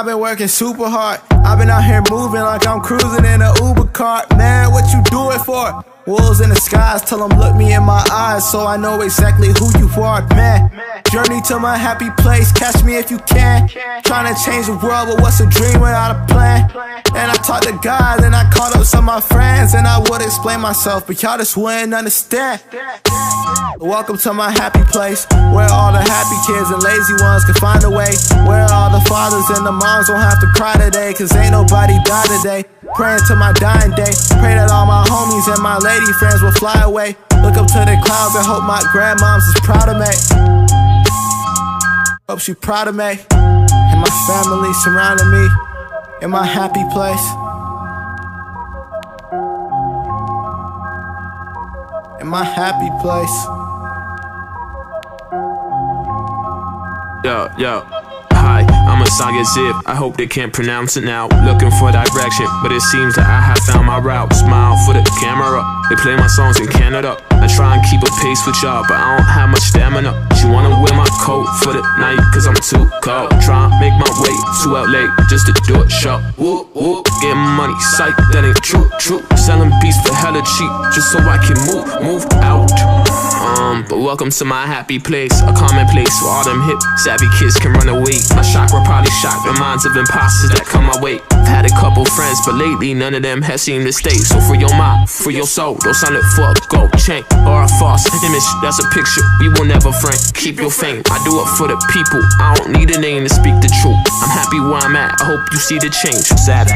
I've been working super hard. I've been out here moving like I'm cruising in an Uber car. Man, what you do it for? Wolves in the skies, tell them look me in my eyes, so I know exactly who you are, man. Journey to my happy place, catch me if you can. Trying to change the world, but what's a dream without a plan? And I talked to God, and I called up some of my friends, and I would explain myself, but y'all just wouldn't understand. Welcome to my happy place, where all the happy kids and lazy ones can find a way. Where all the fathers and the moms don't have to cry today, cause ain't nobody die today. Praying to my dying day, pray that all my homies and my lady friends will fly away. Look up to the clouds and hope my grandmoms is proud of me. Hope she proud of me, and my family surrounding me in my happy place. In my happy place. Yo, hi, I'm a Saga Zip. I hope they can't pronounce it now. Looking for direction, but it seems that I have found my route. Smile for the camera. They play my songs in Canada. I try and keep a pace with y'all, but I don't have much stamina. She wanna wear my coat for the night, cause I'm too cold. Try and make my way to LA just to do it sharp. Whoop, whoop, getting money, psych, that ain't true. Selling beats for hella cheap, just so I can move out. But welcome to my happy place, a common place where all them hip, savvy kids can run away. My chakra probably shocked the minds of imposters that come my way. I've had a couple friends, but lately none of them has seemed to stay. So for your mind, for your soul, don't sign it for a gold chain or a false image. That's a picture we will never frame. Keep your fame, I do it for the people. I don't need a name to speak the truth. I'm happy where I'm at, I hope you see the change. Sad.